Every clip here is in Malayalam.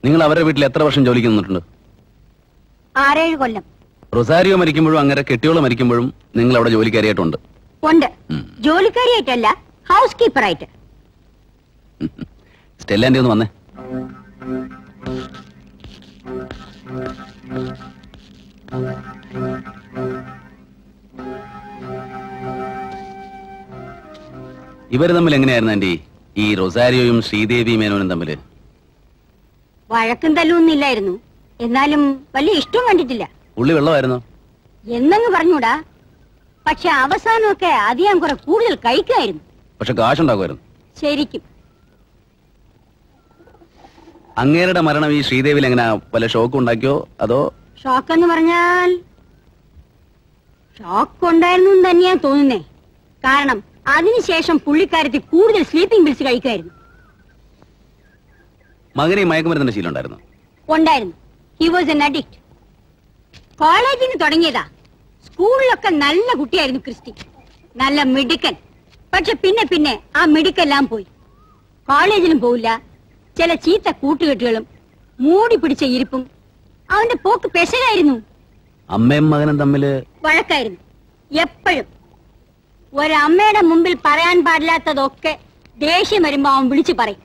നിങ്ങൾ അവരുടെ വീട്ടിൽ എത്ര വർഷം ജോലിക്ക് നിന്നിട്ടുണ്ട്? 6-7 കൊല്ലം. റൊസാരിയോ മരിക്കുമ്പോഴും അങ്ങനെ കെട്ടിയോള് മരിക്കുമ്പോഴും നിങ്ങൾ അവിടെ ജോലിക്കാരിയായിട്ടുണ്ട്? ഉണ്ട്. ജോലിക്കാരിയായിട്ടല്ല, ഹൗസ് കീപ്പറായിട്ട്. സ്റ്റെല്ലാൻ്റെ ഒന്ന് വന്നേ. ഇവര് തമ്മിൽ എങ്ങനെയായിരുന്നു ആന്റി, ഈ റൊസാരിയോയും ശ്രീദേവി മേനോനും തമ്മില്? വഴക്കും തല്ലൊന്നില്ലായിരുന്നു, എന്നാലും വലിയ ഇഷ്ടം കണ്ടിട്ടില്ല. ഉള്ളി വെള്ളമായിരുന്നോ? എന്നങ്ങ് പറഞ്ഞൂടാ. പക്ഷെ അവസാനമൊക്കെ അധികം കുറെ കൂടുതൽ കഴിക്കുമായിരുന്നു. പക്ഷെ കാശുണ്ടാക്കുമായിരുന്നു ശരിക്കും. അങ്ങേരുടെ മരണം ഈ ശ്രീദേവിയിൽ എങ്ങനെ വല്ല ഷോക്ക് ഉണ്ടാക്കിയോ അതോ? ഷോക്ക് എന്ന് പറഞ്ഞാൽ ഷോക്ക് ഉണ്ടായിരുന്നു തന്നെയാ തോന്നുന്നേ. കാരണം അതിനുശേഷം പുള്ളിക്കാരത്തി കൂടുതൽ സ്ലീപ്പിംഗ് പിൽസ് കഴിക്കുമായിരുന്നു. മകനെ മയക്കുമരുന്നിന്റെ ശീലം ഉണ്ടായിരുന്നു? ഉണ്ടായിരുന്നു. He was an addict. കോളേജിന് തുടങ്ങിയതാ. സ്കൂളിലൊക്കെ നല്ല കുട്ടിയായിരുന്നു ക്രിസ്റ്റി, നല്ല മിടുക്കൻ. പക്ഷെ പിന്നെ പിന്നെ ആ മിടുക്കെല്ലാം പോയി. കോളേജിലും പോവില്ല, ചില ചീത്ത കൂട്ടുകെട്ടുകളും മൂടി പിടിച്ച ഇരിപ്പും. അവന്റെ പോക്ക് പെശകായിരുന്നു. അമ്മയും മകനും തമ്മില് വഴക്കായിരുന്നു എപ്പോഴും. ഒരമ്മയുടെ മുമ്പിൽ പറയാൻ പാടില്ലാത്തതൊക്കെ ദേഷ്യം വരുമ്പോ അവൻ വിളിച്ചു പറയും.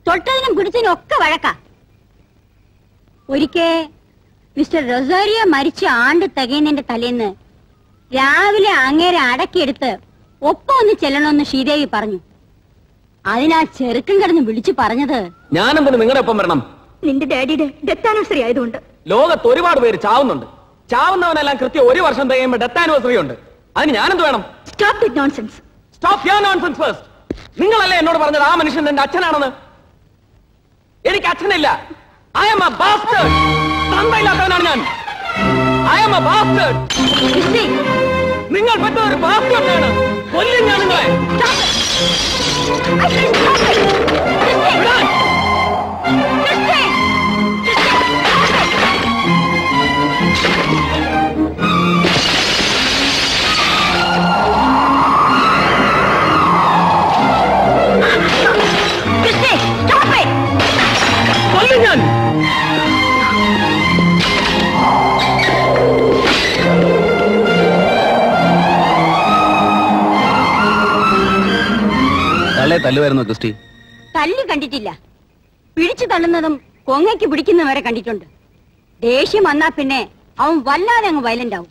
തൊട്ടതിനും പിടിച്ചതിനും ഒക്കെ വഴക്കാ. ഒരിക്കൽ മിസ്റ്റർ റൊസാരിയോ മരിച്ച ആണ്ട് തികയുന്നതിന്റെ തലേന്ന് രാവിലെ അങ്ങേരെ അടക്കിയെടുത്ത് ഒപ്പം ഒന്ന് ചെല്ലണമെന്ന് ശ്രീദേവി പറഞ്ഞു. അതിനാ ചെറുക്കൻ കിടന്ന് വിളിച്ചു പറഞ്ഞത്, ഞാനെന്തിന് നിങ്ങളുടെ ഒപ്പം വരണം? നിന്റെ ഡാഡിയുടെ ഡെത്ത് ആനിവേഴ്സറി ആയതുകൊണ്ട്. ലോകത്ത് ഒരുപാട് പേര് ചാവുന്നുണ്ട്. ചാവുന്നവനെല്ലാം കൃത്യം 1 വർഷം തികയുമ്പോ ഡെത്ത് ആനിവേഴ്സറി ഉണ്ട്. അതിന് ഞാനെന്ത് വേണം? Stop this nonsense. Stop your nonsense first. നിങ്ങളല്ലേ എന്നോട് പറഞ്ഞത് ആ മനുഷ്യൻ എന്റെ അച്ഛനാണെന്ന്? എനിക്ക് അച്ഛനില്ല. I am a bastard. തന്തയില്ലാത്തവനാണ് ഞാൻ. I am a bastard. നിങ്ങൾ പറ്റുന്ന ഒരു ബാസ്റ്റേർഡാണ്. കൊല്ലും ഞാൻ നിങ്ങളെ. കൊല്ലും ഞാൻ. തള്ളെ തല്ലുമായിരുന്നു ക്രിസ്റ്റി? തല്ലു കണ്ടിട്ടില്ല, പിടിച്ചു തള്ളുന്നതും കൊങ്ങയ്ക്ക് പിടിക്കുന്നവരെ കണ്ടിട്ടുണ്ട്. ദേഷ്യം വന്നാ പിന്നെ അവൻ വല്ലാതെ അങ്ങ് വയലന്റ് ആവും.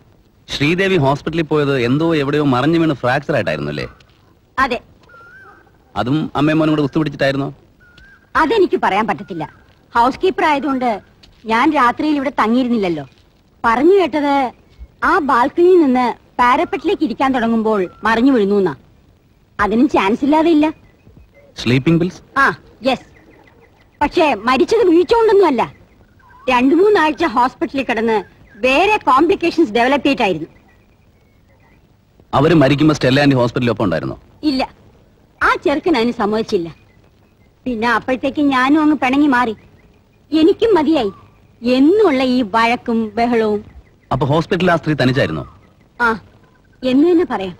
ശ്രീദേവി ഹോസ്പിറ്റലിൽ പോയത് എന്തോ എവിടെയോ മറിഞ്ഞു വീണ് ഫ്രാക്ചർ ആയിട്ടായിരുന്നു അല്ലേ? അതെ. അതും അമ്മയും മോനും കൂടെ കുസ്തു പിടിച്ചിട്ടായിരുന്നോ? അതെനിക്ക് പറയാൻ പറ്റത്തില്ല. ഹൗസ് കീപ്പർ ആയതുകൊണ്ട് ഞാൻ രാത്രിയിൽ ഇവിടെ തങ്ങിയിരുന്നില്ലല്ലോ. പറഞ്ഞു കേട്ടത് ആ ബാൽക്കണിയിൽ നിന്ന് പാരപ്പറ്റിലേക്ക് ഇരിക്കാൻ തുടങ്ങുമ്പോൾ മറിഞ്ഞു വീഴുന്നു. അതിനും ചാൻസ് ഇല്ലാതെ ഇല്ല. Sleeping pills? ആ യെസ്. പക്ഷേ മരിച്ചത് വീഴ്ചകൊണ്ടൊന്നുമല്ല. 2-3 ആഴ്ച ഹോസ്പിറ്റലിൽ കിടന്ന് വേറെ കോംപ്ലിക്കേഷൻസ് ഡെവലപ്പ് ചെയ്തിട്ടായിരുന്നു. അവര് മരിക്കുമ്പോ സ്റ്റെല്ല ആന്റി ഹോസ്പിറ്റലിൽ ഉണ്ടായിരുന്നോ? ഇല്ല, ആ ചെറുക്കൻ അതിന് സമ്മതിച്ചില്ല. പിന്നെ അപ്പോഴത്തേക്ക് ഞാനും അങ്ങ് പിണങ്ങി മാറി. എനിക്കും മതിയായി എന്നുള്ള ഈ വഴക്കും ബഹളവും. അപ്പൊ ഹോസ്പിറ്റലിൽ ആ സ്ത്രീ തനിച്ചായിരുന്നോ? ആ, എന്ന് തന്നെ പറയാം.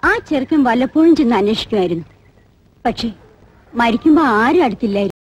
ആ ചെറുക്കൻ വല്ലപ്പോഴും ചെന്ന് അന്വേഷിക്കുമായിരുന്നു. പക്ഷെ മരിക്കുമ്പോ ആരും അടുത്തില്ലായിരുന്നു.